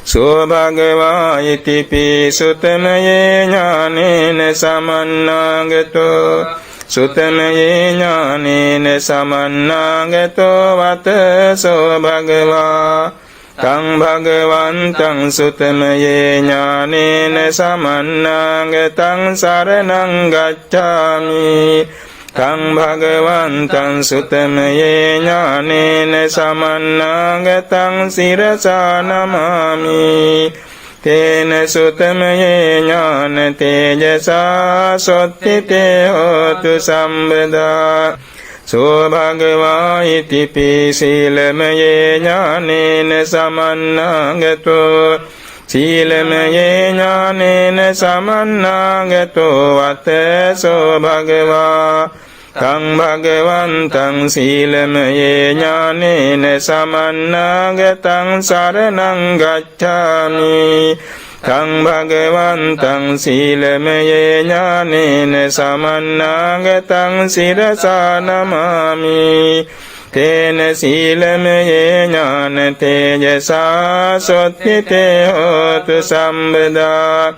සෝ භගවා ඉතිපි සුතමයේ ඥානේන සමන්නාගතෝ සුතමයේ ඥානේන සමන්නාගතෝ වත සෝ භගවා තං භගවන්තං සුතමයේ ඥානේන සමන්නාගතං සරණං ගච්ඡාමි තං භගවන්තං සුතමයේ ඥානේන සමන්නාගතං සිරසා නමාමි තේන සුතමයේ ඥාන තේජසා සොත්තිතේ හෝතු සම්බදා සෝ භගවා ඉතිපි සීලමයේ ඥානේන සමන්නාගතෝ සීලමයේ ඥානේන සමන්නාගතෝ වත සෝ භගවා තං භගවන්තං සීලමයේ ඥානේන සමන්නාගතං සරණං ගච්ඡාමි තං භගවන්තං සීලමයේ ඥානේන සමන්නාගතං සිරසා නමාමි තේන සීලමයේ ඥාන තේජසා සොත්තිතේ හෝතු සම්බදා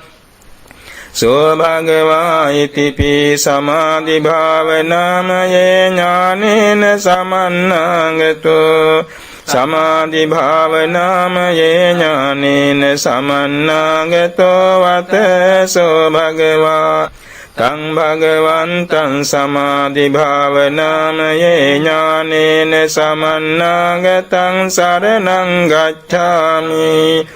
සෝ භගවා ඉතිපි සමාධි භාවනාමයේ ඥානේන සමන්නාගතෝ සමාධි භාවනාමයේ ඥානේන සමන්නාගතෝ වත සෝ භගවා තං භගවන්තං සමාධි භාවනාමයේ ඥානේන සමන්නාගතං සරණං ගච්ඡාමි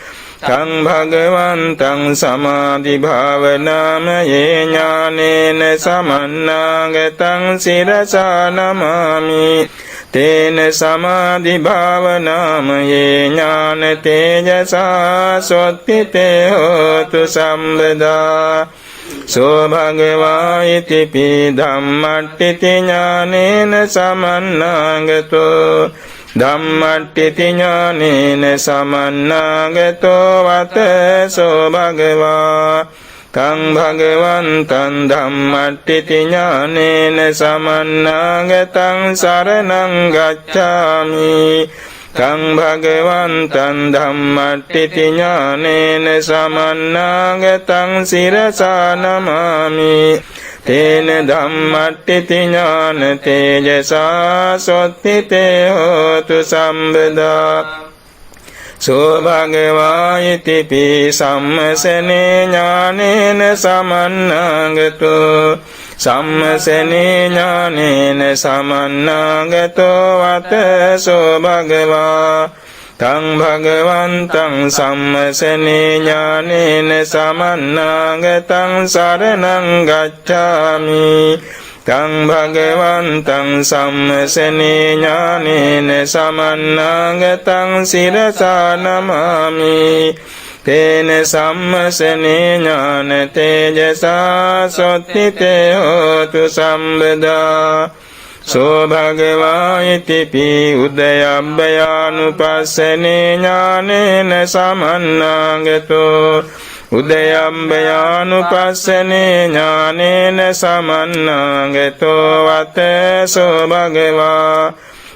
තං භගවන්තං සමාධි භාවනාමයේ ඥානේන සමන්නාගතං සිරසා නමාමි තේන සමාධි භාවනාමයේ ඥාන තේජසා සොත්තිතේ හෝතු සම්බදා සෝ භගවා ඉතිපි ධම්මට්ඨිති ඥානේන සමන්නාගතෝ ධම්මට්ඨිති ඥානේන සමන්නාගතෝ වත සෝ භගවා තං භගවන්තං ධම්මට්ඨිති ඥානේන සමන්නාගතං සරණං ගච්ඡාමි තං භගවන්තං ධම්මට්ඨිති ඥානේන සමන්නාගතං සිරසා නමාමි තේන ධම්මට්ඨිති ඥාන තේජසා සොත්තිතේ හෝතු සම්බදා සෝ භගවා ඉතිපි සම්මසනේ ඥානේන සමන්නාගතෝ සම්මසනේ ඥානේන සමන්නාගතෝ වත සෝ භගවා තං භගවන්තං සම්මසනේ ඥානේන සමන්නාගතං සරණං ගච්ඡාමි තං භගවන්තං සම්මසනේ ඥානේන සමන්නාගතං සිරසා නමාමි තේන සම්මසනේ ඥාන තේජසා සොත්තිතේ හෝතු සම්බදා සෝ භගවා ඉතිපි උදයබ්බයානුපස්සනේ ඥානේන සමන්නාගතෝ උදයබ්බයානුපස්සනේ ඥානේන සමන්නාගතෝ වත සෝ භගවා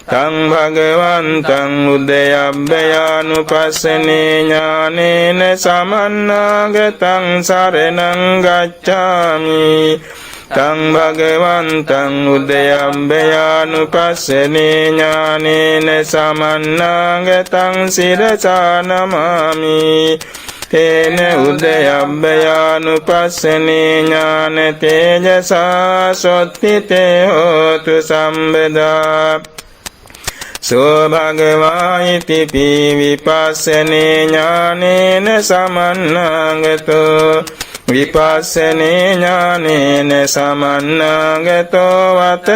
තං භගවන්තං උදයබ්බයානුපස්සනේ ඥානේන සමන්නාගතං සරණං ගච්ඡාමි තං භගවන්තං උදයබ්බයානුපස්සනේ ඥානේන සමන්නාගතං සිරසා නමාමි තේන උදයබ්බයානුපස්සනේ ඥාන තේජසා සොත්තිතේ හෝතු සම්බදා සෝ භගවා ඉතිපි විපස්සනේ ඥානේන සමන්නාගතෝ විපස්සනේ ඥානේන සමන්නාගතෝ වත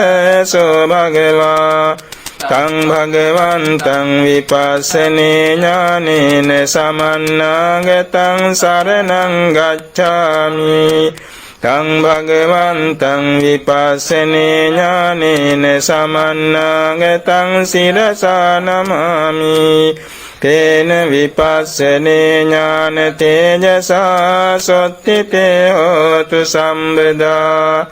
සෝ භගවා තං භගවන්තං විපස්සනේ ඥානේන සමන්නාගතං සරණං ගච්ඡාමි තං භගවන්තං විපස්සනේ ඥානේන සමන්නාගතං සිරසා නමාමි තේන විපස්සනේ ඥාන තේජසා සොත්තිතේ හෝතු සම්බදා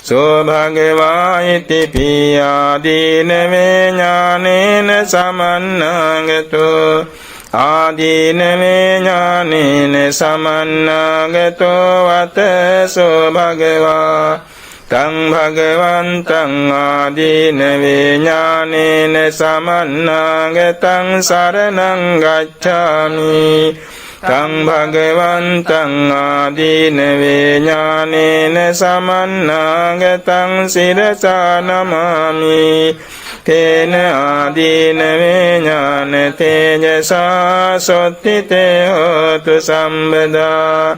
සෝ භගවා ඉතිපි ආදීනවේ ඥානේන සමන්නාගතෝ ආදීනවේ ඥානේන සමන්නාගතෝ වතසෝ භගවා තං භගවන්තං ආදීනවේ ඥානේන සමන්නාගතං සරණං ගච්ඡාමි තං භගවන්තං ආදීනවේ ඥානේන සමන්නාගතං සිරසා නමාමි තේන ආදීනවේ ඥාන තේජසා සොත්තිතේ හෝතු සම්බදා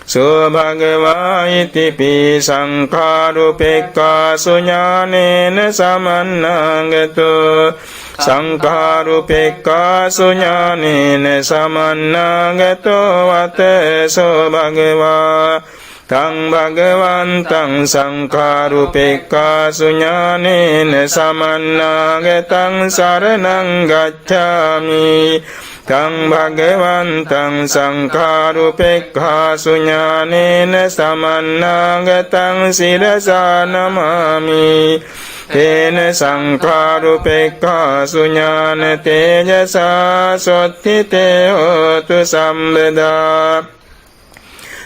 සෝ භගවා ඉතිපි සංඛාරුපෙක්ඛාසු ඥානේන සමන්නාගතෝ සංඛාරුපෙක්ඛාසු ඥානේන සමන්නාගතෝ වතසෝ භගවා තං භගවන්තං සංඛාරුපෙක්ඛාසු ඥානේන සමන්නාගතං සරණං ගච්ඡාමි තං භගවන්තං සංඛාරුපෙක්ඛාසු ඥානේන සමන්නාගතං සිරසා නමාමි තේන සංඛාරුපෙක්ඛාසු ඥාන තේජසා සොත්තිතේ හෝතු සම්බදා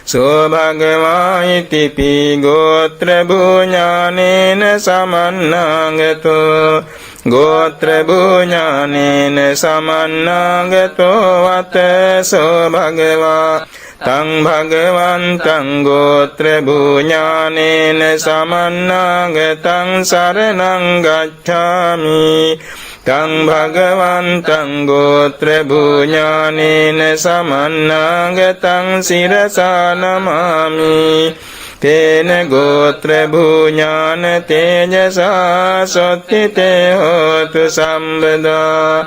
සෝ භගවා ඉතිපි ගෝත්‍ර භූඥානේන සමන්නාගතෝ ගෝත්‍ර භූඥානේන සමන්නාගතෝ වතසෝ භගවා තං භගවන්තං ගෝත්‍ර භූඥානේන සමන්නාගතං සරණං ගච්ඡාමි තං භගවන්තං ගෝත්‍ර භූඥානේන සමන්නාගතං සිරසා නමාමි තේන ගෝත්‍ර භූඥාන තේජසා සොත්තිතේ හෝතු සම්බදා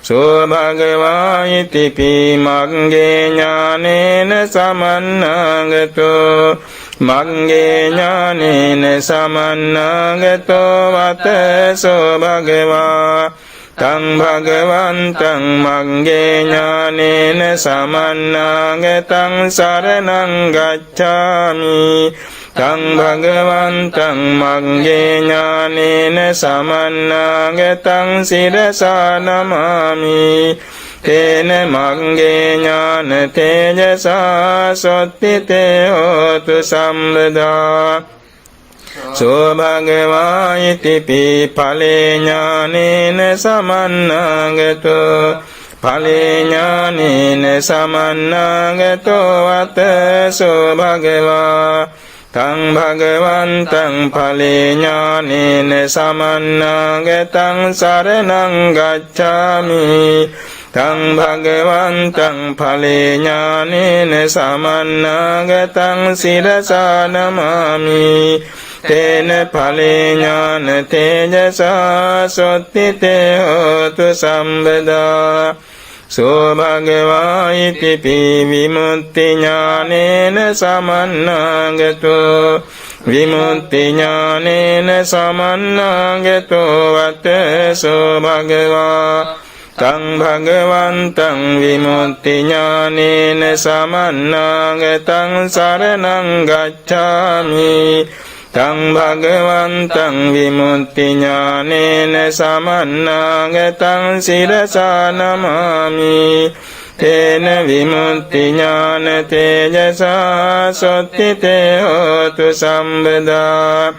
සෝ භගවා ඉතිපි මග්ගේ ඥානේන සමන්නාගතෝ මග්ගේ ඥානේන සමන්නාගතෝ වතසෝ භගවා තං භගවන්තං මග්ගේ ඥානේන සමන්නාගතං සරණං ගච්ඡාමි තං භගවන්තං මග්ගේ ඥානේන සමන්නාගතං සිරසා නමාමි තේන මග්ගේ ඥාන තේජසා සොත්තිතේ හෝතු සම්බදා සෝ භගවා ඉතිපි ඵලේ ඥානේන සමන්නාගතෝ ඵලේ ඥානේන සමන්නාගතෝ වතසෝ භගවා තං භගවන්තං ඵලේ ඥානේන සමන්නාගතං සරණං ගච්ඡාමි තං භගවන්තං ඵලේ ඥානේන සමන්නාගතං සිරසා නමාමි තේන ඵලේ ඥාන තේජසා සොත්තිතේ හෝතු සම්බදා සෝ භගවා ඉතිපි විමුක්ති ඥානේන සමන්නාගතෝ විමුක්ති ඥානේන සමන්නාගතෝ වතසෝ භගවා තං භගවන්තං විමුක්ති ඥානේන සමන්නාගතං සරණං ගච්ඡාමි තං භගවන්තං විමුක්ති ඥානේන සමන්නාගතං සිරසා නමාමි තේන විමුක්ති ඥාන තේජසා සොත්තිතේ හෝතු සම්බදා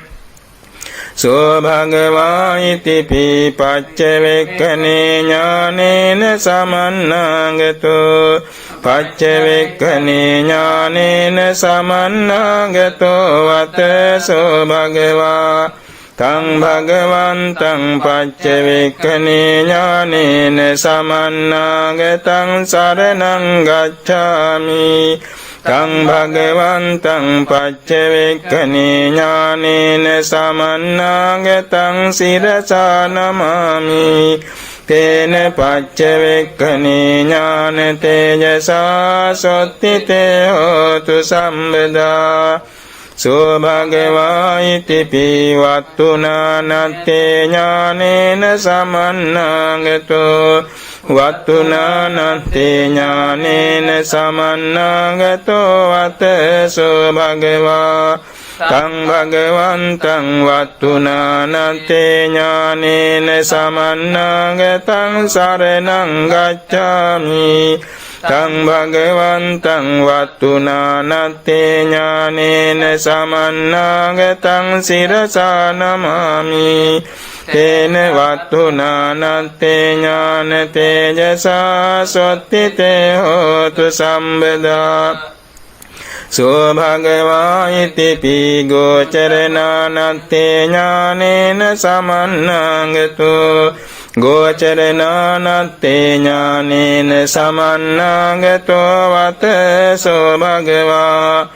සෝ භගවා ඉතිපි පච්චවෙක්ඛනේ ඥානේන සමන්නාගතෝ පච්චවෙක්ඛනේ ඥානේන සමන්නාගතෝ වතසෝ භගවා තං භගවන්තං පච්චවෙක්ඛනේ ඥානේන සමන්නාගතං සරණං ගච්ඡාමි තං භගවන්තං පච්චවෙක්ඛනේ ඥානේන සමන්නාගතං සිරසා නමාමි තේන පච්චවෙක්ඛනේ ඥාන තේජසා සොත්තිතේ හෝතු සම්බදා සෝ භගවා ඉතිපි වත්තුනානත්තේ ඥානේන සමන්නාගතෝ වත්තුනානත්තේ ඥානේන සමන්නාගතෝ වතසෝ භගවා තං භගවන්තං වත්තුනානත්තේ ඥානේන සමන්නාගතං සරණං ගච්ඡාමි තං භගවන්තං වත්තුනානත්තේ ඥානේන සමන්නාගතං සිරසා නමාමි තේන වත්තුනානත්තේ ඥාන තේජසා සොත්තිතේ හෝතු සම්බදා සෝ භගවා ඉති පී ගෝචරනානත්තේ ඥානේන සමන්නාගතෝ ගෝචරනානත්තේ ඥානේන සමන්නාගතෝ වත සෝ භගවා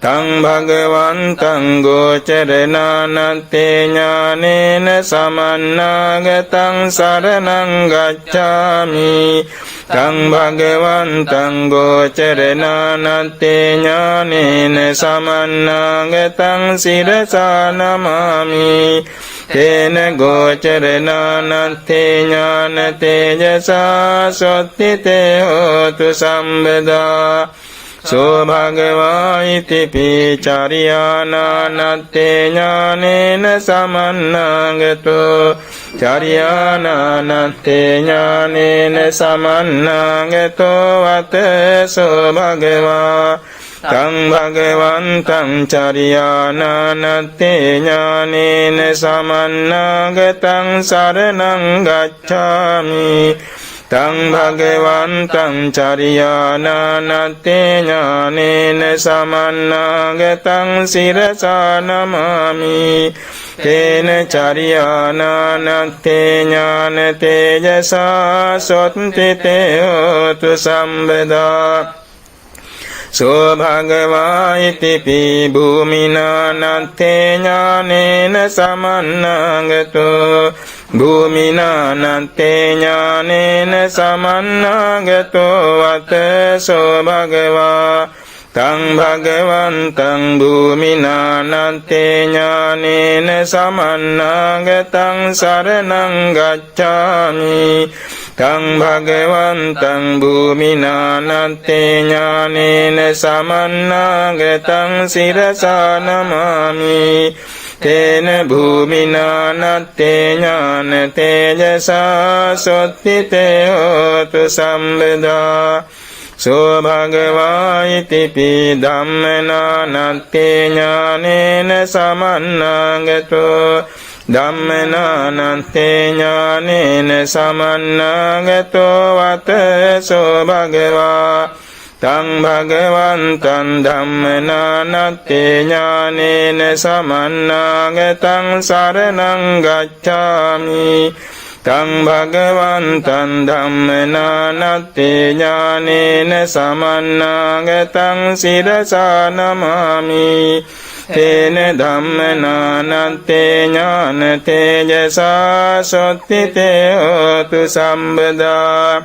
තං භගවන්තං ගෝචරනානත්තේ ඥානේන සමන්නාගතං සරණං ගච්ඡාමි තං භගවන්තං ගෝචරනානත්තේ ඥානේන සමන්නාගතං සිරසා නමාමි තේන ගෝචරනානත්තේ ඥාන තේජසා සොත්තිතේ හෝතු සම්බදා සෝ භගවා ඉති පී චරියානානත්තේ ඥානේන සමන්නාගතෝ චරියානානත්තේ ඥානේන සමන්නාගතෝ වත සෝ භගවා තං භගවන්තං චරියානානත්තේ ඥානේන සමන්නාගතං සරණං ගච්ඡාමි තං භගවන්තං චරියානානත්තේ ඥානේන සමන්නාගතං සිරසා නමාමි තේන චරියානානත්තේ ඥාන තේජසා සොත්තිතේ හෝතු සම්බදා සෝ භගවා ඉති පී භූමිනානත්තේ ඥානේන සමන්නාගතෝ භූමිනානත්තේ ඥානේන සමන්නාගතෝ වත සෝ භගවා තං භගවන්තං භූමිනානත්තේ ඥානේන සමන්නාගතං සරණං ගච්ඡාමි තං භගවන්තං භූමිනානත්තේ ඥානේන සමන්නාගතං සිරසා නමාමි තේන භූමිනානත්තේ ඥාන තේජසා සොත්තිතේ හෝතු සම්බදා සෝ භගවා ඉති පී ධම්මනානත්තේ ඥානේන සමන්නාගතෝ ධම්මනානත්තේ ඥානේන සමන්නාගතෝ වත සෝ භගවා තං භගවන්තං ධම්මනානත්තේ ඥානේන සමන්නාගතං සරණං ගච්ඡාමි තං භගවන්තං ධම්මනානත්තේ ඥානේන සමන්නාගතං සිරසා නමාමි තේන ධම්මනානත්තේ ඥාන තේජසා සොත්තිතේ හෝතු සම්බදා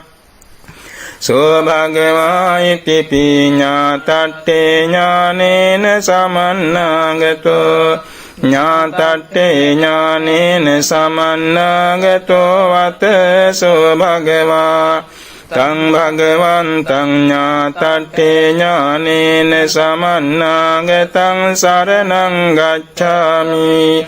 සෝ භගවා ඉති පී ඥාතට්ඨේ ඥානේන සමන්නාගතෝ ඥාතට්ඨේ ඥානේන සමන්නාගතෝ වත සෝ භගවා තං භගවන්තං ඥාතට්ඨේ ඥානේන සමන්නාගතං සරණං ගච්ඡාමි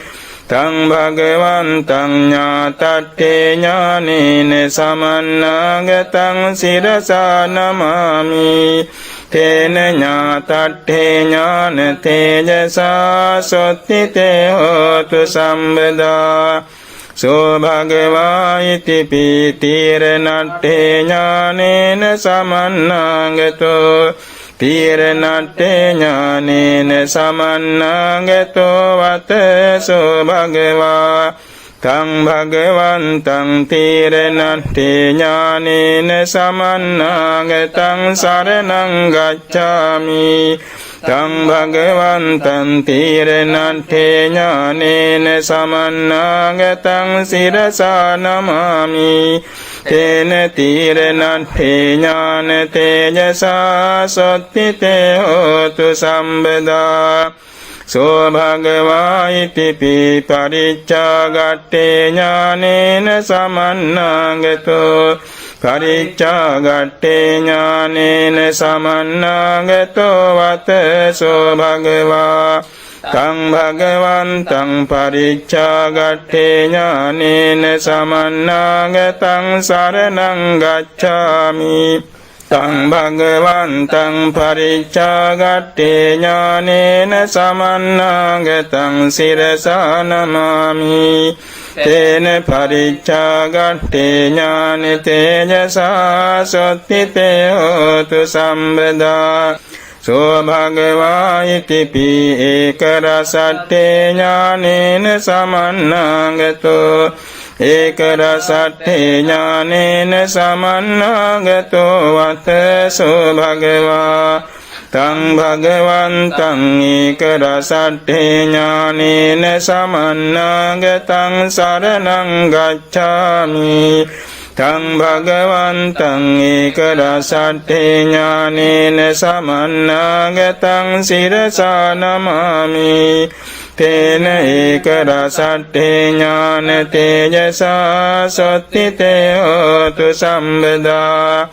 තං භගවන්තං ඥාතට්ඨේ ඥානේන සමන්නාගතං සිරසා නමාමි තේන ඥාතට්ඨේ ඥාන තේජසා සොත්තිතේ හෝතු සම්බදා සෝ භගවා ඉති පී තීරණට්ඨේ ඥානේන සමන්නාගතෝ තීරණට්ඨේ ඥානේන සමන්නාගතෝ වත සෝ භගවා තං භගවන්තං තීරණට්ඨේ ඥානේන සමන්නාගතං සරණං ගච්ඡාමි තං භගවන්තං තීරණට්ඨේ ඥානේන සමන්නාගතං සිරසා නමාමි තේන තීරණට්ඨේ ඥාන තේජසා සොත්තිතේ හෝතු සම්බදා සෝ භගවා ඉති පී පරිච්ඡාගට්ඨේ ඥානේන සමන්නාගතෝ පරිච්ඡාගට්ඨේ ඥානේන සමන්නාගතෝ වත සෝ භගවා තං භගවන්තං පරිච්ඡාගට්ඨේ ඥානේන සමන්නාගතං සරණං ගච්ඡාමි තං භගවන්තං පරිච්ඡාගට්ඨේ ඥානේන සමන්නාගතං සිරසා නමාමි තේන පරිච්ඡාගට්ඨේ ඥාන තේජසා සොත්තිතේ හෝතු සම්බදා සෝ භගවා ඉතිපි ඒක රසට්ඨේ ඥානේන සමන්නාගතෝ ඒක රසට්ඨේ ඥානේන සමන්නාගතෝ වතසෝ භගවා තං භගවන්තං ඒක රසට්ඨේ ඥානේන සමන්නාගතං සරණං ගච්ඡාමි තං භගවන්තං ඒක රසට්ඨේ ඥානේන සමන්නාගතං සිරසා නමාමි තේන ඒක රසට්ඨේ ඥාන තේජසා සොත්තිතේ හෝතු සම්බදා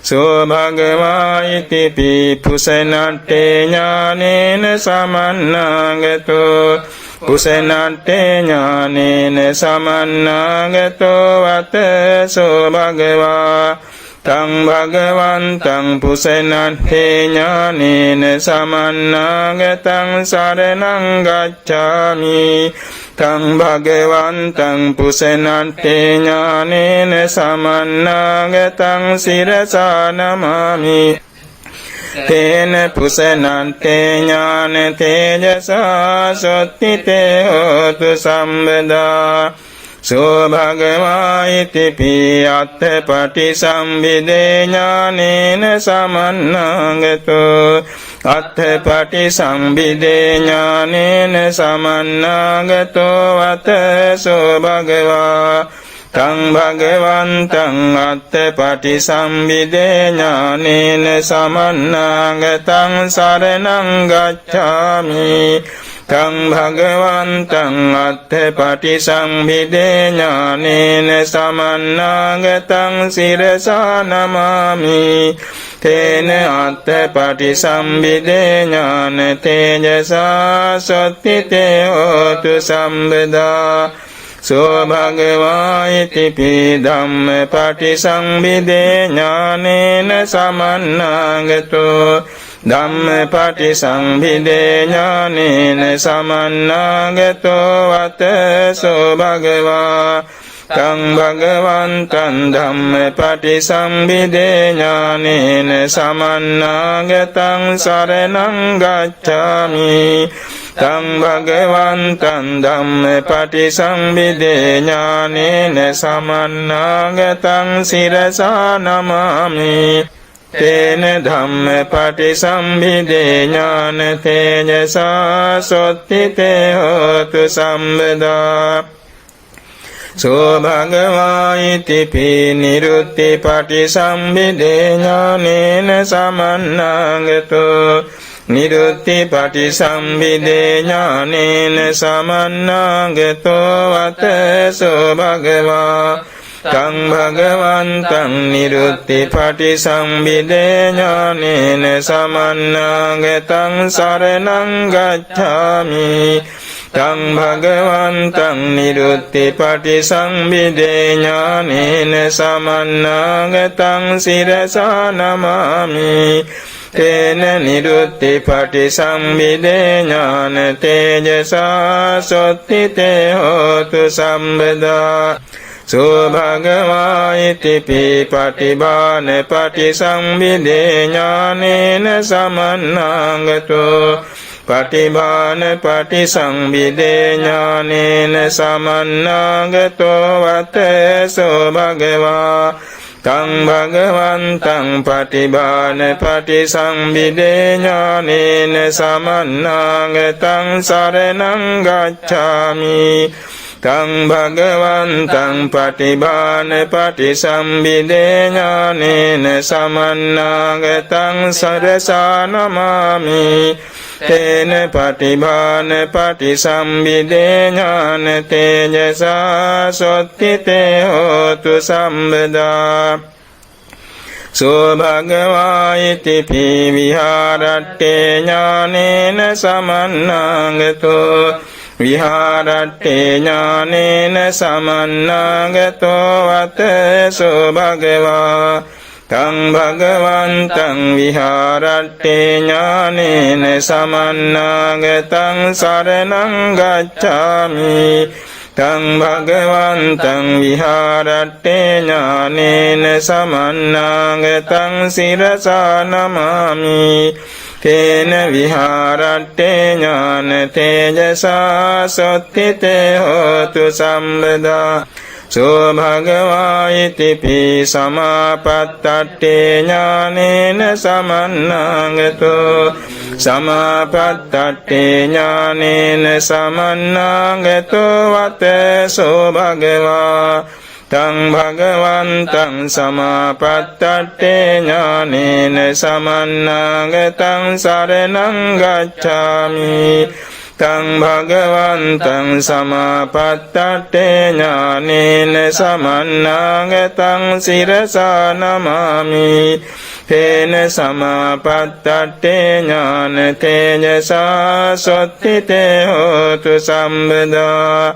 සෝ භගවා ඉතිපි පුසනට්ඨේ ඥානේන සමන්නාගතෝ පුසනට්ඨේ ඥානේන සමන්නාගතෝ වතසෝ භගවා තං භගවන්තං පුසනට්ඨේ ඥානේන සමන්නාගතං සරණං ගච්ඡාමි තං භගවන්තං පුසනට්ඨේ ඥානේන සමන්නාගතං සිරසා නමාමි තේන පුසනට්ඨේ ඥාන තේජසා සොත්තිතේ හෝතු සම්බදා සෝ භගවා ඉතිපි අත්ථපටි සම්භිදේ ඥානේන සමන්නාගතෝ අත්ථපටි සම්භිදේ ඥානේන සමන්නාගතෝ වතසෝ භගවා තං භගවන්තං අත්ථපටි සම්භිදේ ඥානේන සමන්නාගතං සරණං ගච්ඡාමි තං භගවන්තං අත්ථපටි සම්භිදේ ඥානේන සමන්නාගතං සිරසා නමාමි තේන අත්ථපටි සම්භිදේ ඥාන තේජසා සොත්තිතේ හෝතු සම්බදා සෝ භගවා ඉතිපි ධම්මපටි සම්භිදේ ඥානේන සමන්නාගතෝ ධම්මපටි සම්භිදේ ඥානේන සමන්නාගතෝ වතසෝ භගවා තං භගවන්තං ධම්මපටි සම්භිදේ ඥානේන සමන්නාගතං සරණං ගච්ඡාමි තං භගවන්තං ධම්මපටි සම්භිදේ ඥානේන සමන්නාගතං සිරසා නමාමි තේන ධම්මපටි සම්භිදේ ඥාන තේජසා සොත්තිතේ හෝතු සම්බදා සෝ භගවා ඉතිපි නිරුත්ති පටි සම්භිදේ ඥානේන සමන්නාගතෝ නිරුත්ති පටි සම්භිදේ ඥානේන සමන්නාගතෝ වතසෝ භගවා තං භගවන්තං නිරුත්ති පටි සම්භිදේ ඥානේන සමන්නාගතං සරණං ගච්ඡාමි තං භගවන්තං නිරුත්ති පටි සම්භිදේ ඥානේන සමන්නාගතං සිරසා නමාමි තේන නිරුත්ති පටි සම්භිදේ ඥාන තේජසා සොත්තිතේ හෝතු සම්බදා සෝ භගවා ඉතිපි පටිභාන පටි සම්භිදේ ඥානේන සමන්නාගතෝ පටිභාන පටි සම්භිදේ ඥානේන සමන්නාගතෝ වතසෝ භගවා තං භගවන්තං පටිභාන පටි සම්භිදේ ඥානේන සමන්නාගතං සරණං ගච්ඡාමි තං භගවන්තං පටිභාන පටි සම්භිදේ ඥානේන සමන්නාගතං සරසා නමාමි තේන පටිභාන පටි සම්භිදේ ඥාන තේජසා සොත්තිතේ හෝතු සම්බදා සෝභගවා ඉතිපි විහාරට්ඨේ ඥානේන සමන්නාගතෝ විහාරට්ඨේ ඥානේන සමන්නාගතෝ වතසෝ භගවා තං භගවන්තං විහාරට්ඨේ ඥානේන සමන්නාගතං සරණං ගච්ඡාමි තං භගවන්තං විහාරට්ඨේ ඥානේන සමන්නාගතං සිරසා නමාමි තේන විහාරට්ඨේ ඥාන තේජසා සොත්තිතේ හෝතු සම්බදා සෝ භගවා ඉතිපි සමාපත්තට්ඨේ ඥානේන සමන්නාගතෝ සමාපත්තට්ඨේ ඥානේන සමන්නාගතෝ වතසෝ භගවා තං භගවන්තං සමාපත්තට්ඨේ ඥානේන සමන්නාගතං සරණං ගච්ඡාමි තං භගවන්තං සමාපත්තට්ඨේ ඥානේන සමන්නාගතං සිරසා නමාමි තේන සමාපත්තට්ඨේ ඥාන තේජසා සොත්තිතේ හෝතු සම්බදා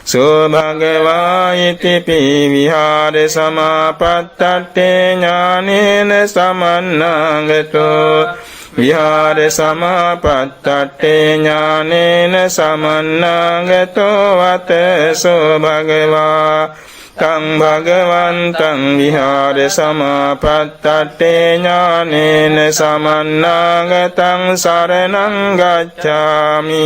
සෝ භගවා ඉතිපි විහාර සමාපත්තට්ඨේ ඥානේන සමන්නාගතෝ විහාර සමාපත්තට්ඨේ ඥානේන සමන්නාගතෝ වතසෝ භගවා තං භගවන්තං විහාර සමාපත්තට්ඨේ ඥානේන සමන්නාගතං සරණං ගච්ඡාමි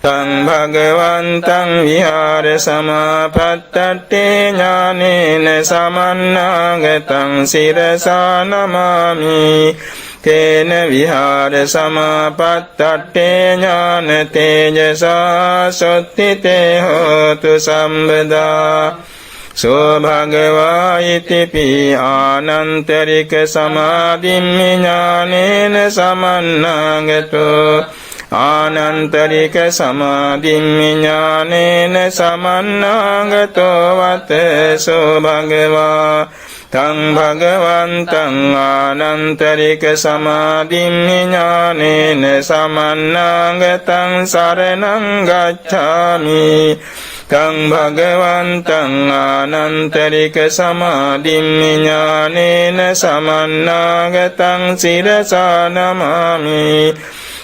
තං භගවන්තං විහාර සමාපත්තට්ඨේ ඥානේන සමන්නාගතං සිරසා නමාමි තේන විහාර සමාපත්තට්ඨේ ඥාන තේජසා සොත්තිතේ හෝතු සම්බදා සෝ භගවා ඉතිපි ආනන්තරික සමාධිම්මි ඥානේන සමන්නාගතෝ ආනන්තරික සමාධිම්මි ඥානේන සමන්නාගතෝ වතසෝ භගවා තං භගවන්තං ආනන්තරික සමාධිම්මි ඥානේන සමන්නාගතං සරණං ගච්ඡාමි තං භගවන්තං ආනන්තරික සමාධිම්මි ඥානේන සමන්නාගතං සිරසා නමාමි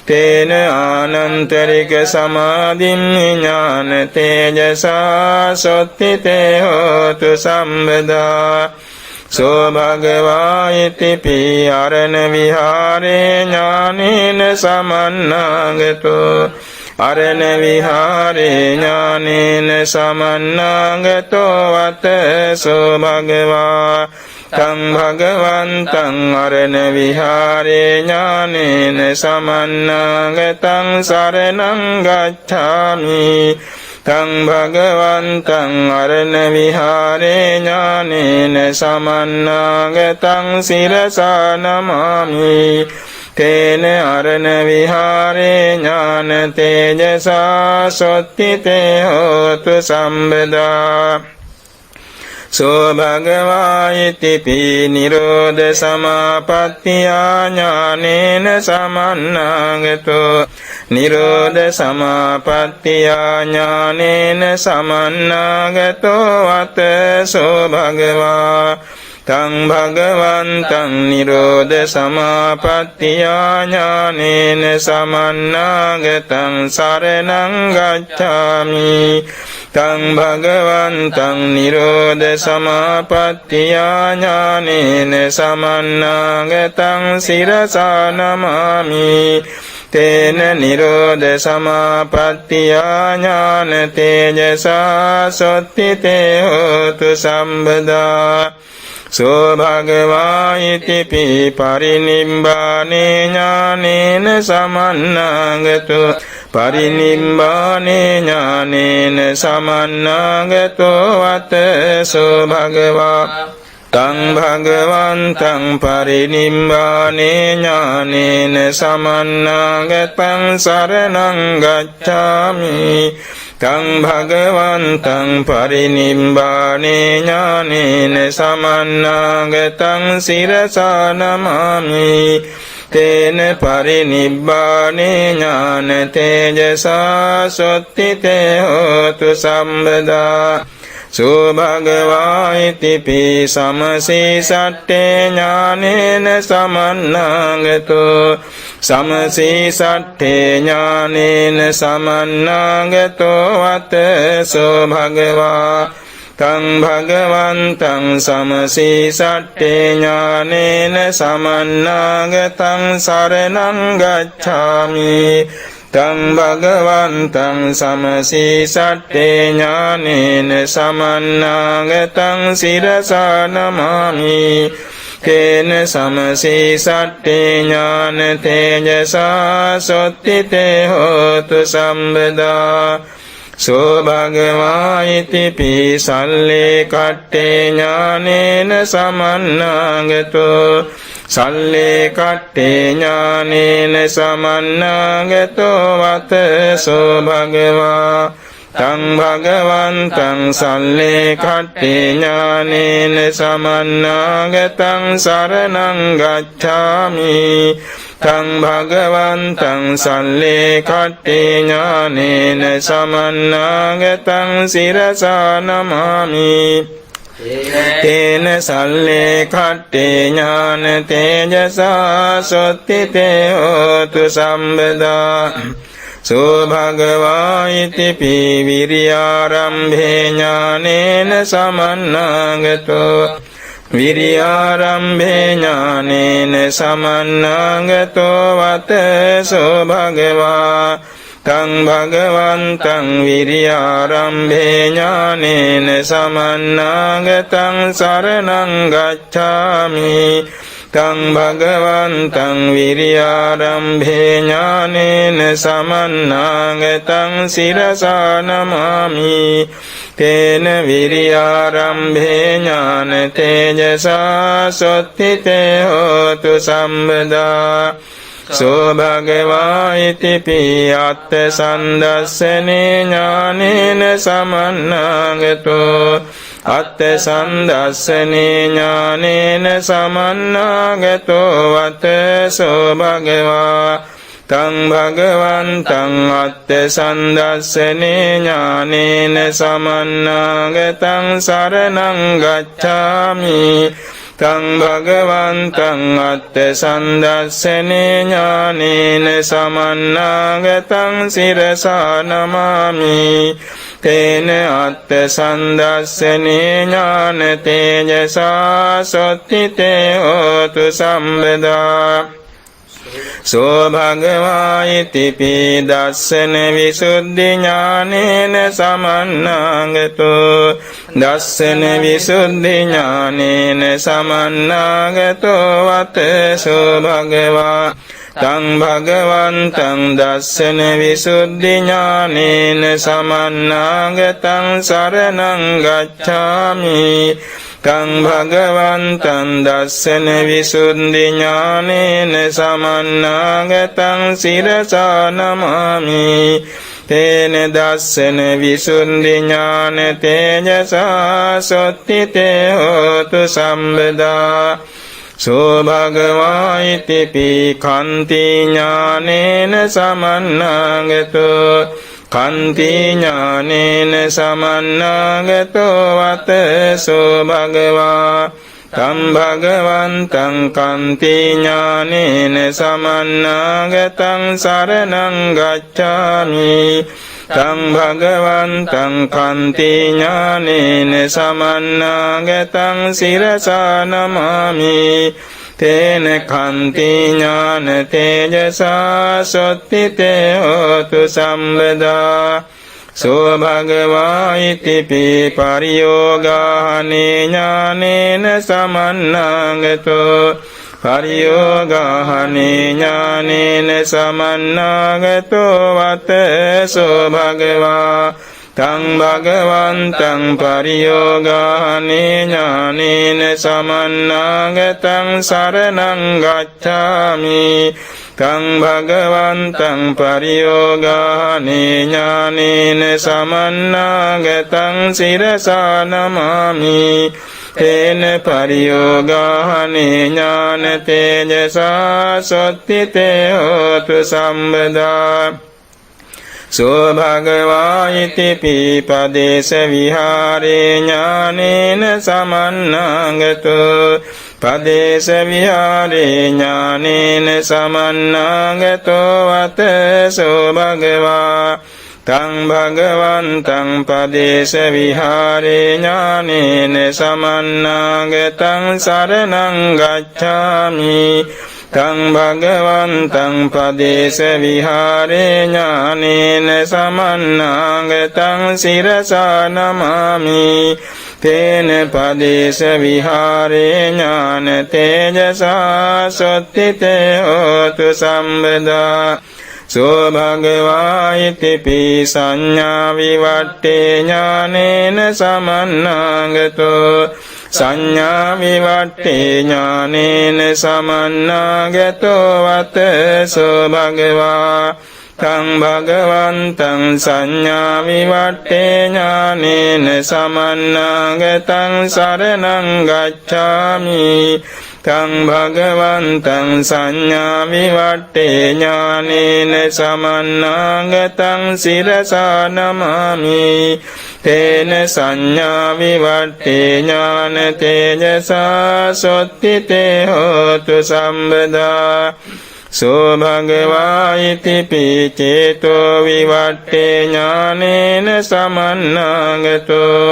තේන ආනන්තරික සමාධිම්මි ඥාන තේජසා සොත්තිතේ හෝතු සම්බදා සෝ භගවා ඉතිපි අරණ විහාරේ ඥානේන සමන්නාගතෝ අරණ විහාරේ ඥානේන සමන්නාගතෝ වතසෝ භගවා තං භගවන්තං අරණ විහාරේ ඥානේන සමන්නාගතං සරණං ගච්ඡාමි තං භගවන්තං අරණ විහාරේ ඥානේන සමන්නාගතං සිරසා නමාමි තේන අරණ විහාරේ ඥාන තේජසා සොත්තිතේ හෝතු සම්බදා සෝ භගවා ඉතිපි නිරෝධ සමාපත්තියා ඥානේන සමන්නාගතෝ නිරෝධ සමාපත්තියා ඥානේන සමන්නාගතෝ වතසෝ භගවා තං භගවන්තං නිරෝධ සමාපත්තියා ඥානේන සමන්නාගතං සරණං ගච්ඡාමි තං භගවන්තං නිරෝධ සමාපත්තියා ඥානේන සමන්නාගතං සිරසා නමාමි තේන නිරෝධ සමාපත්තියා ඥාන තේජසා සොත්තිතේ හෝතු සම්බදා සෝ භගවා ඉතිපි පරිනිබ්බානේ ඥානේන සමන්නාගතෝ පරිනිබ්බානේ ඥානේන සමන්නාගතෝ වතසෝ භගවා තං භගවන්තං පරිනිබ්බානේ ඥානේන සමන්නාගතං සරණං ගච්ඡාමි තං භගවන්තං පරිනිබ්බානේ ඥානේන සමන්නාගතං සිරසා නමාමි තේන පරිනිබ්බානේ ඥාන තේජසා සොත්තිතේ හෝතු සම්බදා සුභගවා ඉතිපි සමසී සට්ඨේ ඥානේන සමන්නාගතෝ සමසී සට්ඨේ ඥානේන සමන්නාගතෝ වත සුභගවා තං භගවන්තං සමසී සට්ඨේ ඥානේන සමන්නාගතං සරණං ගච්ඡාමි තං භගවන්තං සමසී සට්ඨේ ඥානේන සමන්නාගතං සිරසා නමාමි තේන සමසී සට්ඨේ ඥාන තේජසා සොත්තිතේ හෝතු සම්බදා සෝ භගවා ඉතිපි සල්ලේ කට්ඨේ ඥානේන සමන්නාගතෝ සල්ලේ කට්ඨේ ඥානේන සමන්නාගතෝ වත සෝ භගවා තං භගවන්තං සල්ලේ කට්ඨේ ඥානේන සමන්නාගතං සරණං ගච්ඡාමි තං භගවන්තං සල්ලේ කට්ඨේ ඥානේන සමන්නාගතං සිරසා නමාමි තේන සල්ලේ කට්ඨේ ඥාන තේජසා සොත්තිතේ හෝතු සම්බදා සෝ භගවා ඉතිපි විරියාරම්භේ ඥානේන සමන්නාගතෝ විරියාරම්භේ ඥානේන සමන්නාගතෝ වත සෝ භගවා තං භගවන්තං විරියාරම්භේ ඥානේන සමන්නාගතං සරණං ගච්ඡාමි තං භගවන්තං විරියාරම්භේ ඥානේන සමන්නාගතං සිරසා නමාමි තේන විරියාරම්භේ ඥාන තේජසා සොත්තිතේ හෝතු සම්බදා සෝ භගවා ඉතිපි අත්ථ සන්දස්සනේ ඥානේන සමන්නාගතෝ අත්ථ සන්දස්සනේ ඥානේන සමන්නාගතෝ වත සෝ භගවා තං භගවන්තං අත්ථ සන්දස්සනේ ඥානේන සමන්නාගතං සරණං ගච්ඡාමි තං භගවන්තං අත්ථ සන්දස්සනේ ඥානේන සමන්නාගතං සිරසා නමාමි තේන අත්ථ සන්දස්සනේ ඥාන තේජසා සොත්තිතේ හෝතු සම්බදා සෝ භගවා ඉතිපි දස්සන විසුද්ධි ඥානේන සමන්නාගතෝ දස්සන විසුද්ධි ඥානේන සමන්නාගතෝ වත සෝ භගවා තං භගවන්තං දස්සන විසුද්ධි ඥානේන සමන්නාගතං සරණං ගච්ඡාමි තං භගවන්තං දස්සන විසුද්ධි ඥානේන සමන්නාගතං සිරසා නමාමි තේන දස්සන විසුද්ධි ඥාන තේජසා සොත්තිතේ හෝතු සම්බදා සෝ භගවා ඉතිපි කන්ති ඥානේන සමන්නාගතෝ කන්ති ඥානේන සමන්නාගතෝ වත සෝ භගවා තං භගවන්තං කන්ති ඥානේන සමන්නාගතං සරණං ගච්ඡාමි තං භගවන්තං කන්ති ඥානේන සමන්නාගතං සිරසා නමාමි තේන කන්ති ඥාන තේජසා සොත්තිතේ හෝතු සම්බදා සෝ භගවා ඉතිපි පරියෝගාහනේ ඥානේන සමන්නාගතෝ පරියෝගාහනේ ඥානේන සමන්නාගතෝ වත සෝ භගවා තං භගවන්තං පරියෝගානේ ඥානේන සමන්නාගතං සරණං ගච්ඡාමි තං භගවන්තං පරියෝගානේ ඥානේන සමන්නාගතං සිරසා නමාමි තේන පරියෝගානේ ඥාන තේජසා සොත්තිතේ හෝතු සම්බදා සෝ භගවා ඉති පීපදේශ විහාරේ ඥානේන සමන්නාගතෝ පදේශ විහාරේ ඥානේන සමන්නාගතෝ වත සෝ භගවා තං භගවන්තං පදේශ විහාරේ ඥානේන සමන්නාගතං සරණං ගච්ඡාමි තං භගවන්තං පදේශ විහාරේ ඥානේන සමන්නාගතං සිරසා නමාමි තේන පදේශ විහාරේ ඥාන තේජසා සොත්තිතේ හෝතු සම්බදා සෝ භගවා ඉති පී සංඥා විවට්ඨේ ඥානේන සමන්නාගතෝ සංඥා විවට්ඨේ ඥානේන සමන්නාගතෝ වත සෝ භගවා තං භගවන්තං සංඥා විවට්ඨේ ඥානේන සමන්නාගතං සරණං ගච්ඡාමි තං භගවන්තං සංඥා විවට්ඨේ ඥානේන සමන්නාගතං සිරසා නමාමි තේන සංඥා විවට්ඨේ ඥාන තේජසා සොත්තිතේ හෝතු සම්බදා සෝ භගවා ඉති පී චේතෝ විවට්ඨේ ඥානේන සමන්නාගතෝ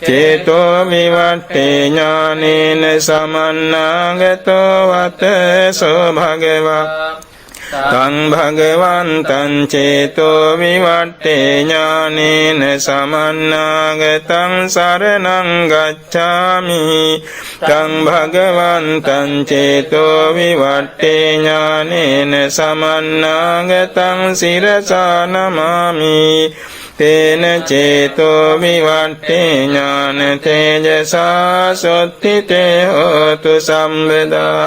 චේතෝ විවට්ඨේ ඥානේන සමන්නාගතෝ වත සෝ භගවා තං භගවන්තං චේතෝ විවට්ඨේ ඥානේන සමන්නාගතං සරණං ගච්ඡාමි තං භගවන්තං චේතෝ විවට්ඨේ ඥානේන සමන්නාගතං සිරසා නමාමි තේන චේතෝ විවට්ඨේ ඥාන තේජසා සොත්තිතේ හෝතු සම්බදා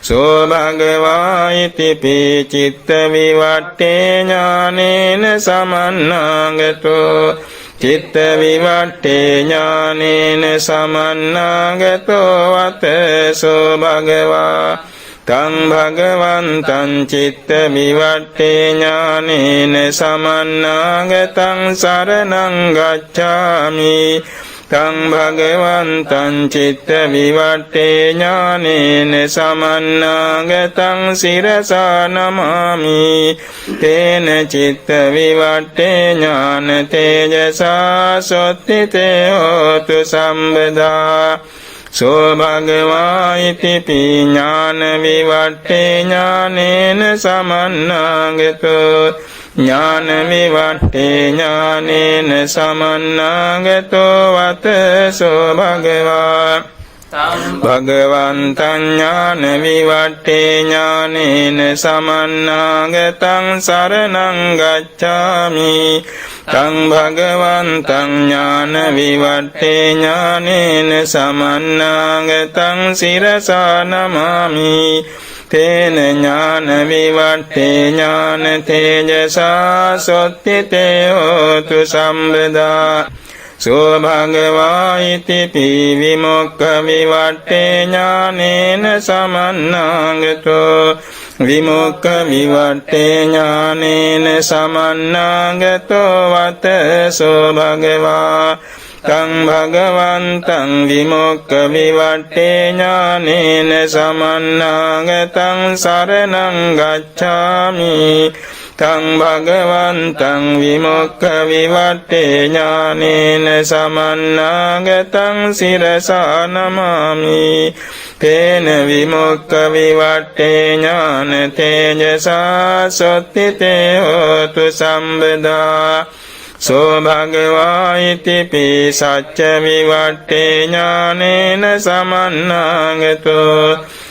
සෝ භගවා ඉති පී චිත්ත විවට්ඨේ ඥානේන සමන්නාගතෝ චිත්ත විවට්ඨේ ඥානේන සමන්නාගතෝ වත සෝ භගවා තං භගවන්තං චිත්ත විවට්ඨේ ඥානේන සමන්නාගතං සරණං ගච්ඡාමි තං භගවන්තං චිත්ත විවට්ඨේ ඥානේන සමන්නාගතං සිරසා නමාමි තේන චිත්ත විවට්ඨේ ඥාන තේජසා සොත්තිතේ හෝතු සම්බදා සෝ භගවා ඉති පී ඥාන විවට්ඨේ ඥානේන සමන්නාගතෝ ඥාන විවට්ඨේ ඥානේන සමන්නාගතෝ වත සෝ භගවා භගවන්තං ඥාන විවට්ඨේ ඥානේන සමන්නාගතං සරණං ගච්ඡාමි තං භගවන්තං ඥාන විවට්ඨේ ඥානේන සමන්නාගතං සිරසා නමාමි තේන ඥාන විවට්ඨේ ඥාන තේජසා සොත්තිතේ හෝතු සම්බදා සෝ භගවා ඉති පී විමුක්ඛ විවට්ඨේ ඥානේන සමන්නාගතෝ විමුක්ඛ විවට්ඨේ ඥානේන සමන්නාගතෝ වත සෝ භගවා තං භගවන්තං විමුක්ඛ විවට්ඨේ ඥානේන සමන්නාගතං සරණං ගච්ඡාමි තං භගවන්තං විමුක්ඛ විවට්ඨේ ඥානේන සමන්නාගතං සිරසා නමාමි තේන විමුක්ඛ විවට්ඨේ ඥාන තේජසා සොත්තිතේ හෝතු සම්බදා සෝ භගවා ඉති පී සච්ච විවට්ඨේ ඥානේන සමන්නාගතෝ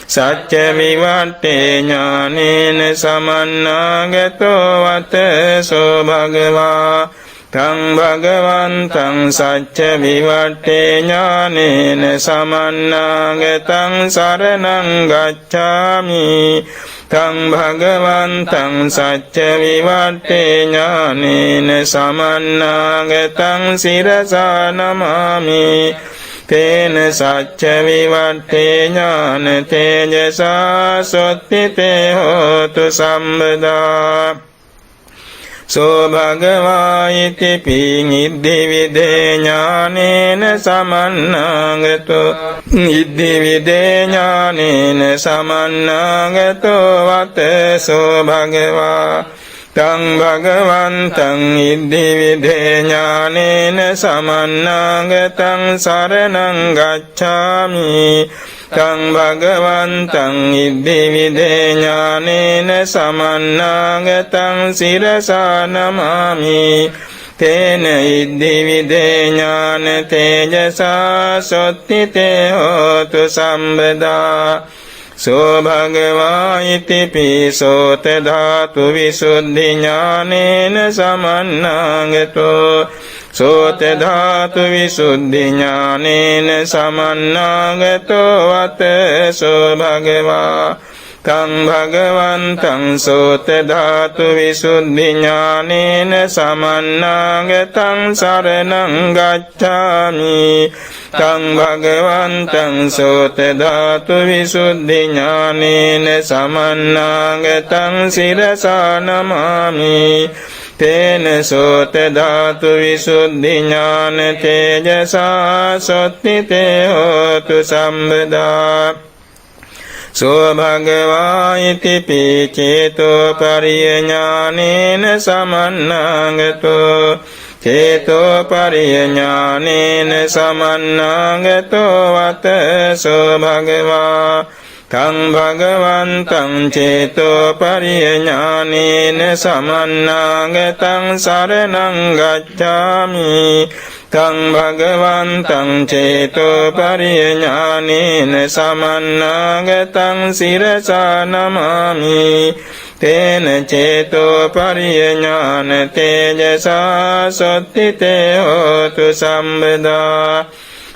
සච්ච විවට්ඨේ ඥානේන සමන්නාගතෝ වත සෝ භගවා තං භගවන්තං සච්ච විවට්ඨේ ඥානේන සමන්නාගතං සරණං ගච්ඡාමි තං භගවන්තං සච්ච විවට්ඨේ ඥානේන සමන්නාගතං සිරසා නමාමි තේන සච්ච විවට්ඨේ ඥාන තේජසා සොත්තිතේ හෝතු සම්බදා සෝ භගවා ඉති පිඤ්ඤිද්දි විදේ ඥානේන සමන්නාගතෝ ඉද්දි විදේ ඥානේන සමන්නාගතෝ වතසෝ භගවා තං භගවන්තං ඉද්දි විදේ ඥානේන සමන්නාගතං සරණං ගච්ඡාමි තං භගවන්තං ඉද්දි විදේ ඥානේන සමන්නාගතං සිරසා නමාමි තේන ඉද්දි විදේ ඥාන තේජසා සොත්තිතේ හෝතු සම්බදා සෝ භගවා ඉති පිසෝත ධාතු විසුද්ධි ඥානේන සමන්නාගතෝ සෝත ධාතු විසුද්ධි ඥානේන සමන්නාගතෝ වතසෝ භගවා තං භගවන්තං සෝත ධාතු විසුද්ධි ඥානේන සමන්නාගතං සරණං ගච්ඡාමි තං භගවන්තං සෝත ධාතු විසුද්ධි ඥානේන සමන්නාගතං සිරසා නමාමි තේන සෝත ධාතු විසුද්ධි ඥාන තේජසා සොත්තිතේ හෝතු සම්බදා සෝ භගවා ඉති පිචේතෝ පරියඥානේන සමන්නාගතෝ චේතෝ පරියඥානේන සමන්නාගතෝ වතසෝ භගවා තං භගවන්තං චේතෝ පරියඥානේන සමන්නාගතං සරණං ගච්ඡාමි තං භගවන්තං චේතෝ පරියඥානේන සමන්නාගතං සිරසා නමාමි තේන චේතෝ පරියඥාන තේජසා සොත්තිතේ හෝතු සම්බදා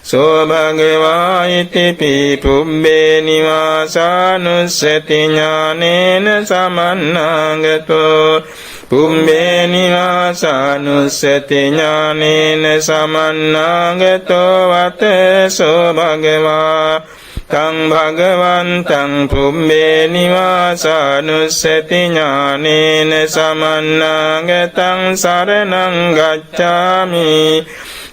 සෝ භගවා ඉති පුබ්බේ නිවාසානුස්සති ඥානේන සමන්නාගතෝ පුබ්බේ නිවාසානුස්සති ඥානේන සමන්නාගතෝ වතසෝ භගවා තං භගවන්තං පුබ්බේ නිවාසානුස්සති ඥානේන සමන්නාගතං සරණං ගච්ඡාමි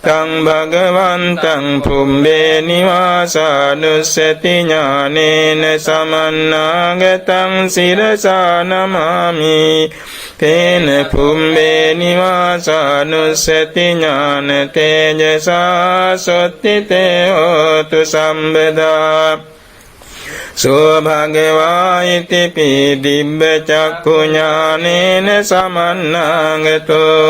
තං භගවන්තං පුබ්බේ නිවාසානුස්සති ඥානේන සමන්නාගතං සිරසා නමාමි තේන පුබ්බේ නිවාසානුස්සති ඥාන තේජසා සොත්තිතේ හෝතු සම්බදා සෝ භගවා ඉති දිබ්බ චක්ඛු ඥානේන සමන්නාගතෝ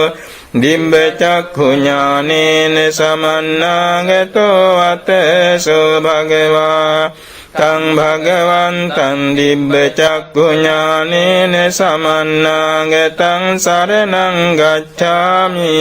දිබ්බ චක්ඛු ඥානේන සමන්නාගතෝ වතසෝ භගවා තං භගවන්තං දිබ්බ චක්ඛු ඥානේන සමන්නාගතං සරණං ගච්ඡාමි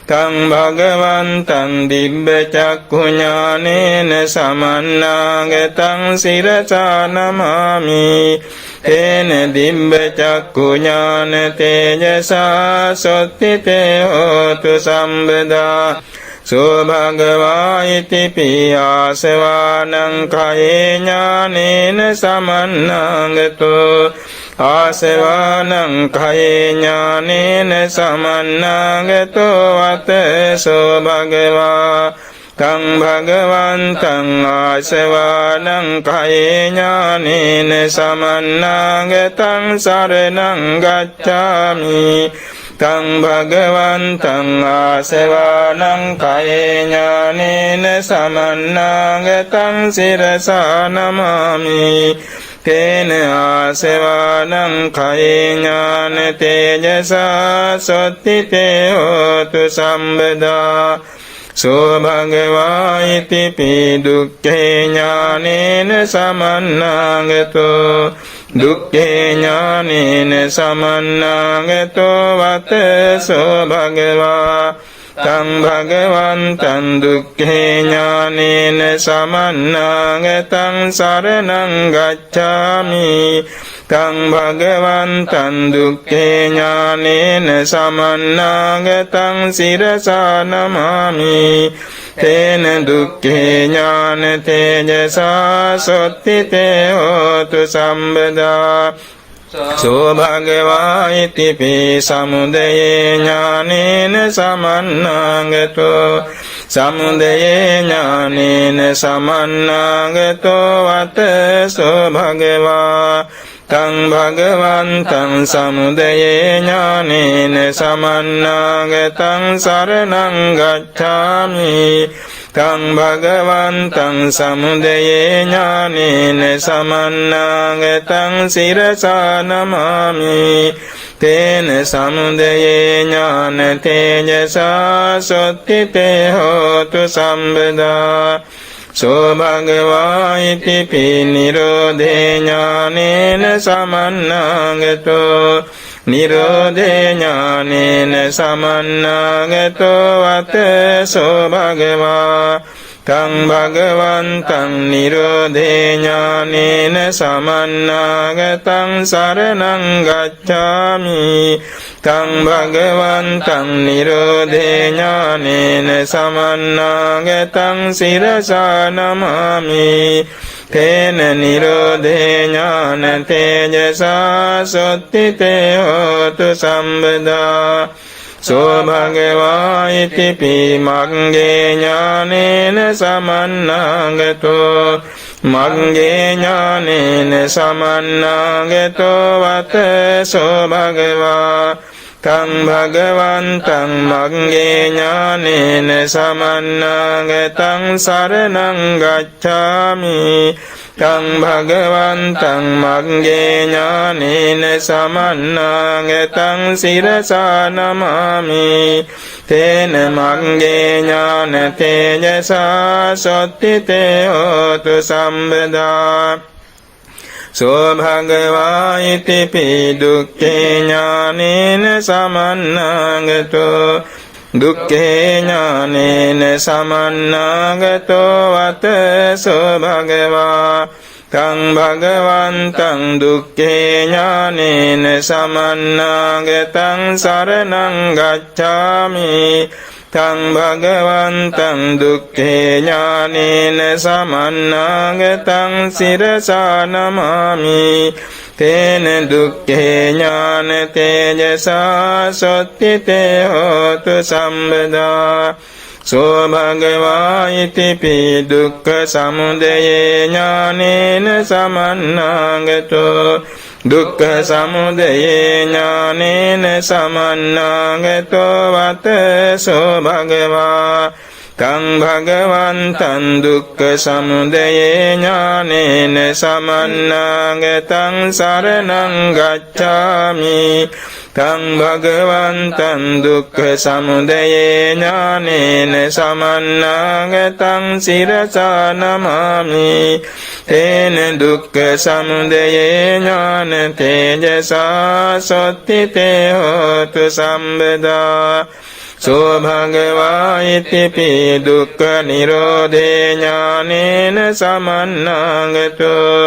තං භගවන්තං දිබ්බ චක්ඛු ඥානේන සමන්නාගතං සිරසා නමාමි තේන දිබ්බ චක්ඛු ඥාන තේජසා සොත්තිතේ හෝතු සම්බදා සෝ භගවා ඉති පියාසවානං කයේ ඥානේන සමන්නාගතෝ ආසවානං කයේ ඥානේන සමන්නාගතෝ වතසෝ භගවා තං භගවන්තං ආසවානං කයේ ඥානේන සමන්නාගතං සරණං ගච්ඡාමි තං භගවන්තං ආසවානං කයේ ඥානේන සමන්නාගතං සිරසා නමාමි තේන ආසවානං කයේ ඥාන තේජසා සොත්තිතේ හෝතු සම්බදා සෝ භගවා ඉති දුක්ඛේ ඥානේන සමන්නාගතෝ දුක්ඛේ ඥානේන සමන්නාගතෝ වතසෝ භගවා තං භගවන්තං දුක්ඛේ ඥානේන සමන්නාගතං සරණං ගච්ඡාමි තං භගවන්තං දුක්ඛේ ඥානේන සමන්නාගතං සිරසා නමාමි තේන දුක්ඛේ ඥාන තේජසා සොත්තිතේ හෝතු සම්බදා සෝ භගවා ඉතිපි සමුදයේ ඥානේන සමන්නාගතෝ සමුදයේ ඥානේන සමන්නාගතෝ වතසෝ භගවා තං භගවන්තං සමුදයේ ඥානේන සමන්නාගතං සරණං ගච්ඡාමි තං භගවන්තං සමුදයේ ඥානේන සමන්නාගතං සිරසා නමාමි තේන සමුදයේ ඥාන තේජසා සොත්තිතේ හෝතු සම්බදා සෝ භගවා ඉතිපි නිරෝධේ ඥානේන සමන්නාගතෝ නිරෝධේ ඥානේන සමන්නාගතෝ වතසෝ භගවා තං භගවන්තං නිරෝධේ ඥානේන සමන්නාගතං සරණං ගච්ඡාමි තං භගවන්තං නිරෝධේ ඥානේන සමන්නාගතං සිරසා නමාමි තේන නිරෝධේ ඥාන තේජසා සොත්තිතේ හෝතු සම්බදා සෝ භගවා ඉතිපි මග්ගේ ඥානේන සමන්නාගතෝ මග්ගේ ඥානේන සමන්නාගතෝ වතසෝ භගවා තං භගවන්තං මග්ගේ ඥානේන සමන්නාගතං සරණං ගච්ඡාමි තං භගවන්තං මග්ගේ ඥානේන සමන්නාගතං සිරසා නමාමි තේන මග්ගේ ඥාන තේජසා සොත්තිතේ හෝතු සම්බදා සෝ භගවා ඉතිපි දුක්ඛේ ඥානේන සමන්නාගතෝ දුක්ඛේ ඥානේන සමන්නාගතෝ වතසෝ භගවා තං භගවන්තං දුක්ඛේ ඥානේන සමන්නාගතං සරණං ගච්ඡාමි තං භගවන්තං දුක්ඛේ ඥානේන සමන්නාගතං සිරසා නමාමි තේන දුක්ඛේ ඥාන තේජසා සොත්තිතේ හෝතු සම්බදා සෝ භගවා ඉතිපි දුක්ඛ සමුදයේ ඥානේන සමන්නාගතෝ දුක්ඛ සමුදයේ ඥානේන සමන්නාගතෝ වතසෝ භගවා තං භගවන්තං දුක්ඛ සමුදයේ ඥානේන සමන්නාගතං සරණං ගච්ඡාමි තං භගවන්තං දුක්ඛ සමුදයේ ඥානේන සමන්නාගතං සිරසා නමාමි තේන දුක්ඛ සමුදයේ ඥාන තේජසා සොත්තිතේ හෝතු සම්බදා සෝ භගවා ඉතිපි දුක්ඛ නිරෝධේ ඥානේන සමන්නාගතෝ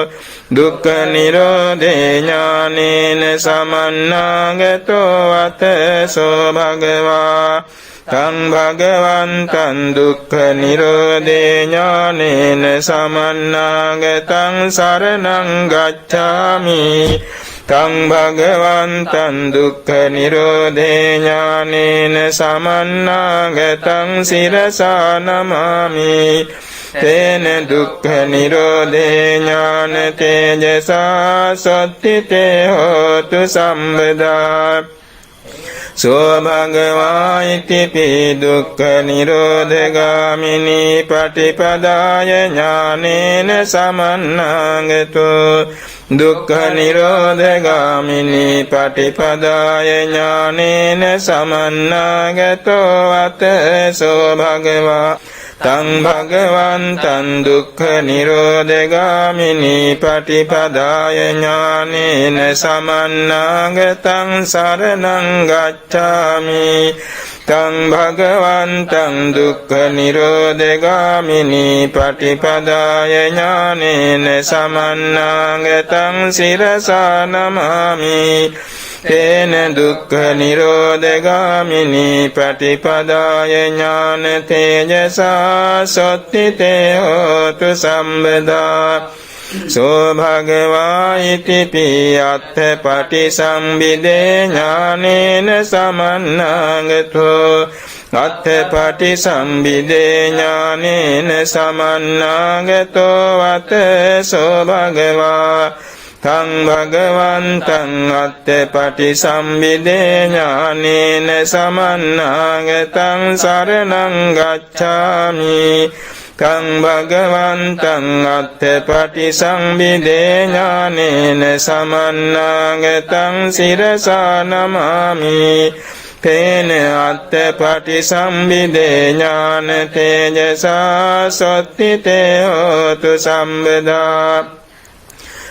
දුක්ඛ නිරෝධේ ඥානේන සමන්නාගතෝ වතසෝ භගවා තං භගවන්තං දුක්ඛ නිරෝධේ ඥානේන සමන්නාගතං සරණං ගච්ඡාමි තං භගවන්තං දුක්ඛ නිරෝධේ ඥානේන සමන්නාගතං සිරසා නමාමි තේන දුක්ඛ නිරෝධේ ඥාන තේජසා සොත්තිතේ හෝතු සම්බදා සෝ භගවා ඉතිපි දුක්ඛ නිරෝධගාමිනී පටිපදාය ඥානේන සමන්නාගතෝ දුක්ඛ නිරෝධගාමිනී පටිපදාය ඥානේන සමන්නාගතෝ වතසෝ භගවා තං භගවන්තං දුක්ඛ නිරෝධගාමිනී පටිපදාය ඥානේන සමන්නාගතං සරණං ගච්ඡාමි තං භගවන්තං දුක්ඛ නිරෝධගාමිනී පටිපදාය ඥානේන සමන්නාගතං සිරසා නමාමි තේන දුක්ඛ නිරෝධගාමිනී පටිපදාය ඥාන තේජසා සොත්තිතේ හෝතු සම්බදා සෝ භගවා ඉති පියත්ථ පටිසම්භිදේ ඥානේන සමන්නාගතෝ අත්ථ පටිසම්භිදේ ඥානේන සමන්නාගතෝ වත සෝ භගවා තං භගවන්තං අත්ථ පටිසම්භිදේ ඥානේන සමන්නාගතං සරණං ගච්ඡාමි තං භගවන්තං අත්ථ පටිසම්භිදේ ඥානේන සමන්නාගතං සිරසා නමාමි තේන අත්ථ පටිසම්භිදේ ඥාන තේජසා සොත්තිතේ හෝතු සම්බදා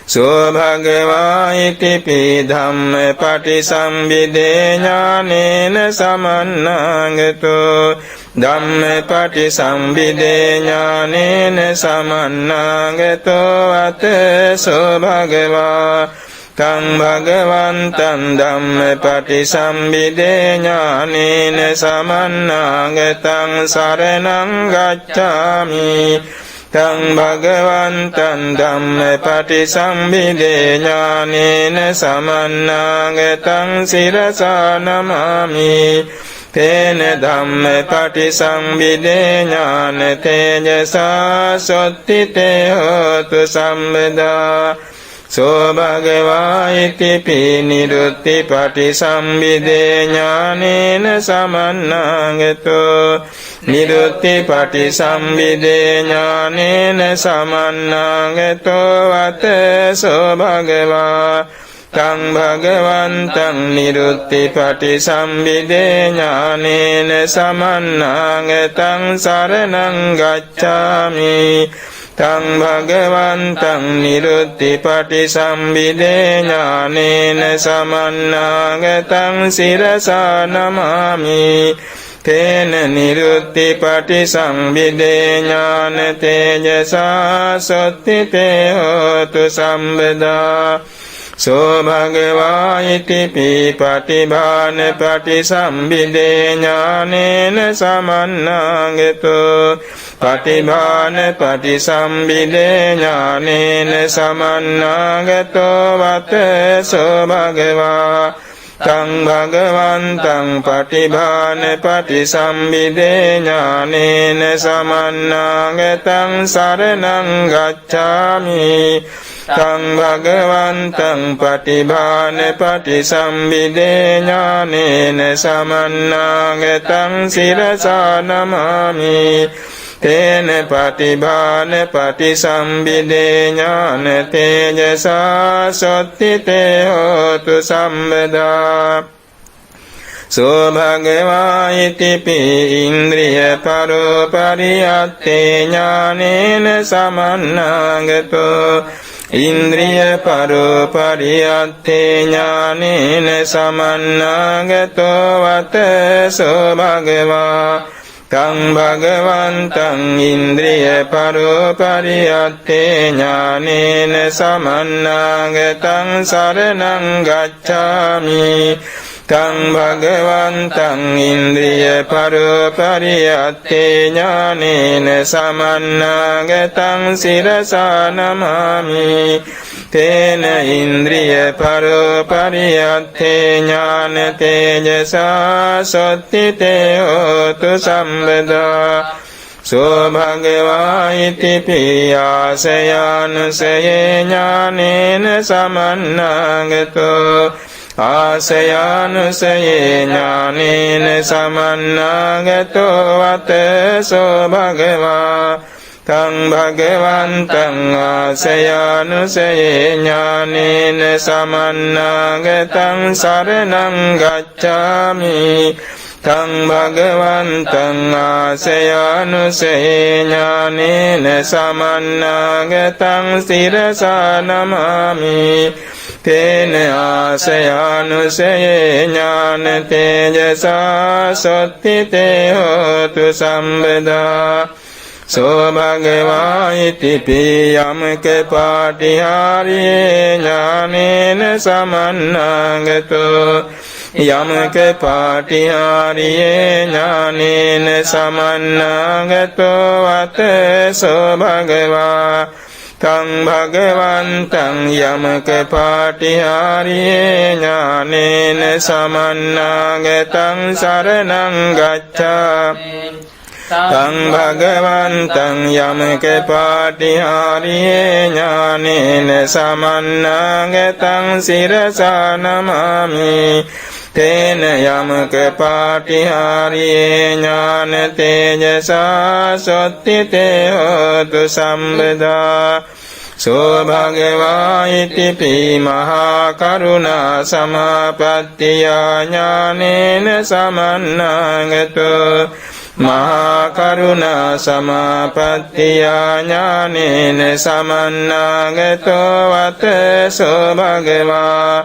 සෝ භගවා ඉතිපි ධම්ම පටිසම්භිදේ ඥානේන සමන්නාගතෝ ධම්ම පටිසම්භිදේ ඥානේන සමන්නාගතෝ අත සෝ භගවා තං භගවන්තං ධම්ම පටිසම්භිදේ ඥානේන සමන්නාගතං සරණං ගච්ඡාමි තං භගවන්තං ධම්ම පටිසම්භිදේ ඥානේන සමන්නාගතං සිරසා නමාමි තේන ධම්ම පටිසම්භිදේ ඥාන තේජසා සොත්තිතේ හෝතු සම්බදා සෝ භගවා ඉතිපි නිරුත්ති පටිසම්භිදේ ඥානේන සමන්නාගතෝ නිරුත්ති පටිසම්භිදේ ඥානේන සමන්නාගතෝ වත සෝ භගවා තං භගවන්තං නිරුත්ති පටිසම්භිදේ ඥානේන සමන්නාගතං සරණං ගච්ඡාමි තං භගවන්තං නිරුත්ති පටිසම්භිදේ ඥානේන සමන්නාගතං සිරසා නමාමි තේන නිරුත්ති පටිසම්භිදේ ඥාන තේජසා සොත්තිතේ හෝතු සම්බදා සෝ භගවා ඉතිපි පටිභාන පටිසම්භිදේ ඥානේන සමන්නාගතෝ පටිභාන පටිසම්භිදේ ඥානේන සමන්නාගතෝ වත සෝ භගවා තං භගවන්තං පටිභාන පටිසම්භිදේ ඥානේන සමන්නාගතං සරණං ගච්ඡාමි තං භගවන්තං පටිභාන පටිසම්භිදේ ඥානේන සමන්නාගතං සිරසා නමාමි තේන පටිභාන පටිසම්භිදේ ඥාන තේජසා සොත්තිතේ හෝතු සම්බදා සෝ භගවා ඉතිපි ඉන්ද්‍රිය පරෝ පරියත්තේ ඥානේන සමන්නාගතෝ ඉන්ද්‍රිය පරෝ පරියත්තේ ඥානේන සමන්නාගතෝ වත සෝ භගවා තං භගවන්තං ඉන්ද්‍රිය පරෝ පරියත්තේ ඥානේන සමන්නාගතං සරණං ගච්ඡාමි තං භගවන්තං ඉන්ද්‍රිය පරෝ පරියත්තේ ඥානේන සමන්නාගතං සිරසා නමාමි තේන ඉන්ද්‍රිය පරෝ පරියත්තේ ඥාන තේජසා සොත්තිතේ හෝතු සම්බදා සෝ භගවා ඉතිපි ආසයානුසයේ ඥානේන සමන්නාගතෝ ආසයානුසයේ ඥානේන සමන්නාගතෝ වත සෝ භගවා තං භගවන්තං ආසයානුසයේ ඥානේන සමන්නාගතං සරණං ගච්ඡාමි තං භගවන්තං ආසයානුසේ ඥානේන සමන්නාගතං සිරසා නමාමි තේන ආසයානුසේ ඥාන තේජසා සොත්තිතේ හෝතු සම්බදා සෝ භගවා ඉතිපි යමක පාටිහාරියේ ඥානේන සමන්නාගතෝ යමක පාටිහාරියේ ඥානේන සමන්නාගතෝ වත සෝ භගවා තං භගවන්තං යමක පාටිහාරියේ ඥානේන සමන්නාගතං සරණං ගච්ඡාමි තං භගවන්තං යමක පාටිහාරියේ ඥානේන සමන්නාගතං සිරසා නමාමි තේන යමක පාටිහාරියේ ඥාන තේජසා සොත්තිතේ හෝතු සම්බදා සෝ භගවා ඉතිපි මහා කරුණා සමාපත්තිය ඥානේන සමන්නාගතෝ මහා කරුණා සමාපත්තිය ඥානේන සමන්නාගතෝ වත සෝ භගවා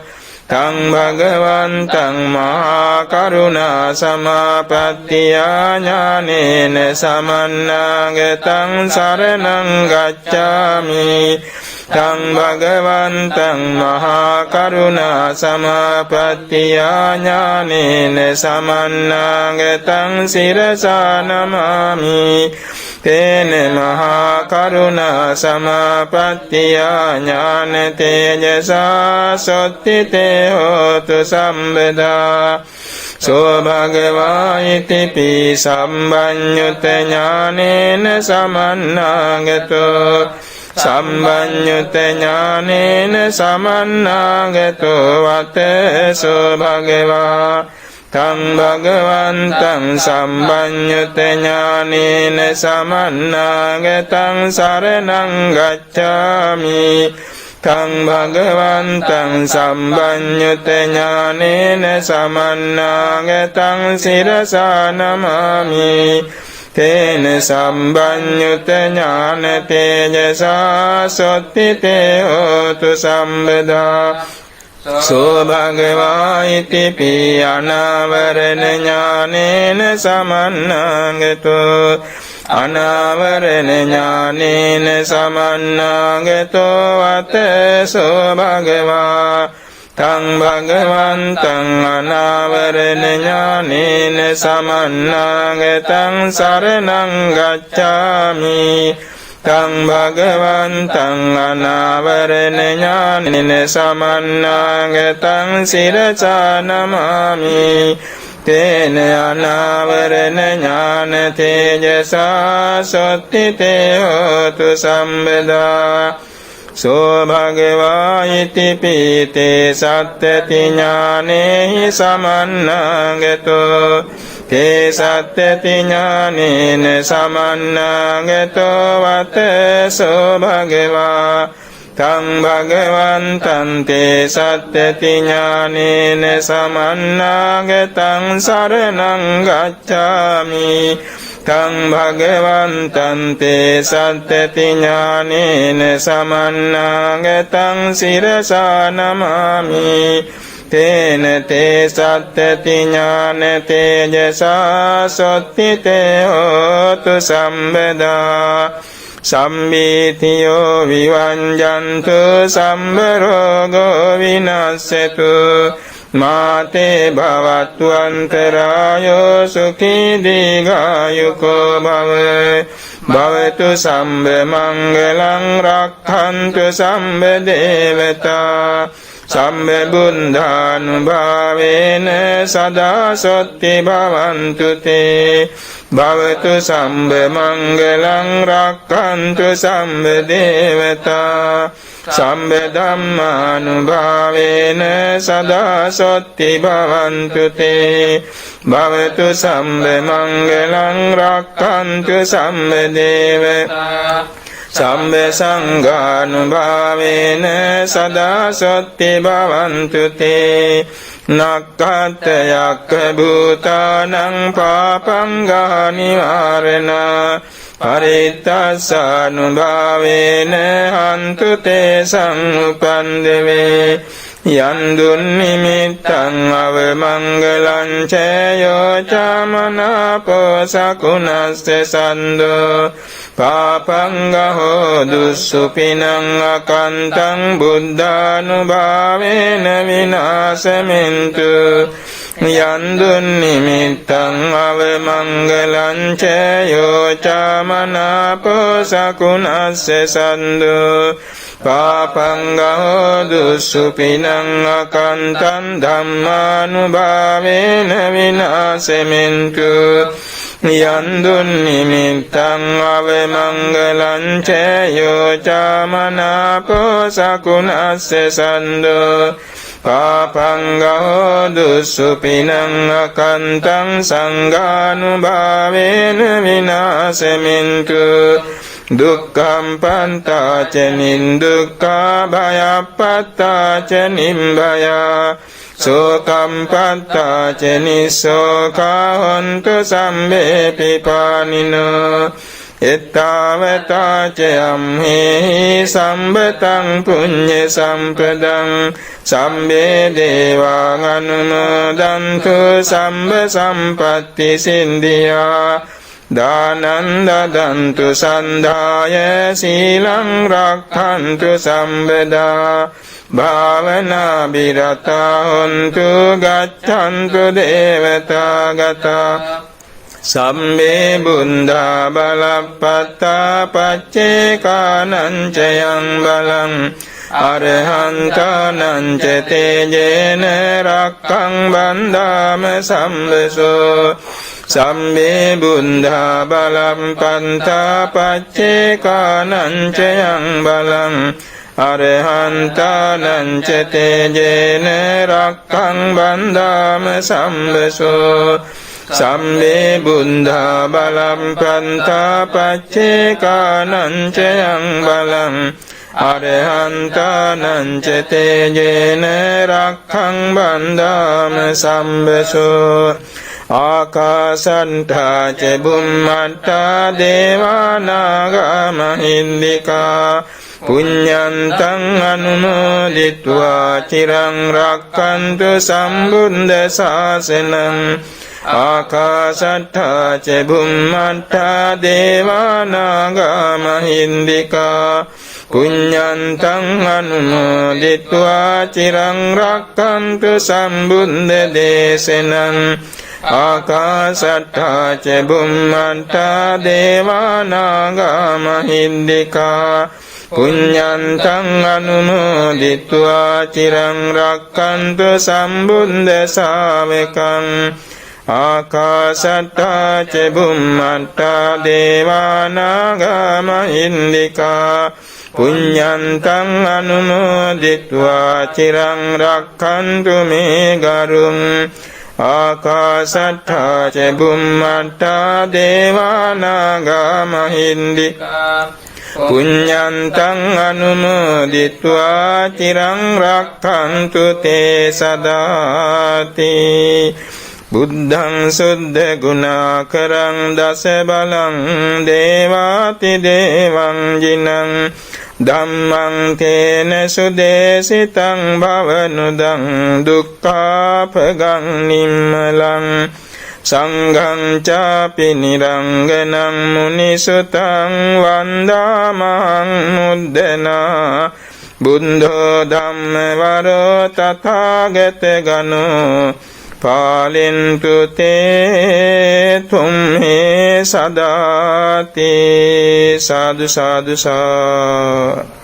තං භගවන්තං මහා කරුණා සමාපත්තිය ඥානේන සමන්නාගතං සරණං ගච්ඡාමි තං භගවන්තං මහා කරුණා සමාපත්තිය ඥානේන සමන්නාගතං සිරසා නමාමි තේන මහා කරුණා සමාපත්තිය ඥාන තේජසා සොත්තිතේ හෝතු සම්බදා සෝ භගවා ඉතිපි සම්බඤ්ඤුත ඥානේන සමන්නාගතෝ සම්බඤ්ඤුත ඥානේන සමන්නාගතෝ වත සෝ භගවා තං භගවන්තං සම්බඤ්ඤුත ඥානේන සමන්නාගතං සරණං ගච්ඡාමි තං භගවන්තං සම්බඤ්ඤුත ඥානේන සමන්නාගතං සිරසා නමාමි තේන සම්බඤ්ඤුත ඥාන තේජසා සොත්තිතේ හෝතු සම්බදා සෝ භගවා ඉතිපි අනාවරණ ඥානේන සමන්නාගතෝ අනාවරණ ඥානේන සමන්නාගතෝ වත සෝ භගවා තං භගවන්තං අනාවරණ ඥානේන සමන්නාගතං සරණං ගච්ඡාමි තං භගවන්තං අනාවරණ ඥානේන සමන්නාගතං සිරසා නමාමි තේන අනාවරණ ඥාන තේජසා සොත්තිතේ හෝතු සම්බදා සෝ භගවා ඉතිපි තේ සත්‍යති ඥානේහි සමන්නාගතෝ තේ සත්‍යති ඥානේන සමන්නාගතෝ වත සෝ භගවා තං භගවන්තං තේ සත්‍යති ඥානේන සමන්නාගතං සරණං ගච්ඡාමි තං භගවන්තං තේ සත්‍යති ඥානේන සමන්නාගතං සිරසා නමාමි තේන තේ සත්‍යති ඥාන තේජසා සොත්තිතේ හෝතු සම්බදා සම්බීතියෝ විවංජන්තු සම්බරෝගෝ විනස්සතු මාතේ භවත්තු අන්තරායෝ සුඛී දීඝායුකෝ භව භවතු සම්බ මංගලං රක්ඛන්තු සම්බ දේවතා සම්බ බුද්ධානුභාවේන සදා සොත්ති භවන්තු තේ භවතු සම්බ මංගලං රක්ඛන්තු සම්බ දේවතා සම්බ ධම්මානුභාවේන සදා සොත්ති භවන්තු තේ භවතු සම්බ මංගලං රක්ඛන්තු සම්බ දේවතා සම්බ සංඝානුභාවේන සදා සොත්ති භවන්තු තේ නක්ඛත් යක්ඛ භූතානං පාපංගා නිවාරණා පරිත්තස්සානුභාවේන හන්තු තේ සංඋපන්දවේ යන් දුන්නිමිත්තං අවමංගලං චයෝ චමනාපෝ සකුණස්ස සන්දෝ පාපංගහෝ දුස්සුපිනං අකන්තං බුද්ධානුභාවේන විනාශමෙන්තු යන් දුන්නිමිත්තං අවමංගලං චයෝ චමනාපෝ සකුණස්ස සන්දෝ පාපංගහෝ දුස්සුපිනං අකන්තං ධම්මානුභාවේන විනාශෙමින්තු යන් දුන්නිමිත්තං අවමංගලං චයෝ චමනාපෝ සකුණස්ස සන්දෝ පාපංගහෝ දුස්සුපිනං අකන්තං සංඝානුභාවේන විනාශෙමින්තු දුක්ඛං පන්තාච නින්දුක්ඛා භයප්පත්තාච නිම්භයා සෝකං පන්තාච නිස්සෝකා හොන්තු සම්මේ පිපානිනෝ එත්තාවතාච අම්හෙහි සම්බතං පුඤ්ඤ සම්පදං සම්මේ දේවාං අනුමෝදන්තු සම්බ සම්පත්ති සින්දියා දානං දදන්තු සන්ධාය සීලං රක්ඛන්තු සම්බදා භාවනා බිරතා හොන්තු ගච්ඡන්තු දේවතා ගතා සම්මේ බුද්ධා බලප්පත්තා පච්චේකානං චයං බලං අරහන්තානං ච තේජේන රක්ඛං බන්ධාම සම්බසෝ සම්මේ බුද්ධා බලප්පත්තා පච්චේකානං චයං බලං අරහන්තානං ච තේජේන රක්ඛං බන්ධාම සම්බසෝ සම්මේ බුද්ධා බලප්පත්තා පච්චේකානං චයං බලං අරහන්තානං ච තේජේන රක්ඛං බන්ධාම සම්බසෝ ආකාසන්තා ච බුම්මත්තා දේවානාගා මහින්దికා පුඤ්ඤන්තං අනුමෝදිत्वा චිරං රක්ඛන්තු සම්බුද්ධ ශාසනං ආකාසත්තා ච බුම්මත්තා දේවානාගා මහින්దికා පුඤ්ඤන්තං අනුමෝදිत्वा චිරං රක්ඛන්තු සම්බුද්ධ දේශනං ආකාසත්තා ච බුම්මත්තා දේවානාගා මහින්దికා පුඤ්ඤන්තං අනුමෝදිत्वा චිරං රක්ඛන්තු සම්බුද්ධ ශාවකං ආකාසත්තා ච බුම්මත්තා දේවානාගා මහින්దికා පුඤ්ඤන්තං අනුමෝදිत्वा චිරං රක්ඛන්තු මේ ගරුං ආකාසත්තා ච බුම්මත්තා දේවානාගා මහින්దికා පුඤ්ඤන්තං අනුමෝදිत्वा චිරං රක්ඛන්තු තේ සදාති බුද්ධං සුද්ධ ගුණාකරං දස බලං දේවාති දේවං ජිනං ධම්මං තේන සුදේසිතං භවනුදං දුක්ඛාපගං නිම්මලං සංඝං චාපි නිරංගනං මුනිසුතං වන්දාමහං මුද්දනා බුද්ධෝ ධම්ම වරෝ තථාගත ගනෝ පාලෙන්තු තේ තුම්හි සදාති සාදු සාදු සා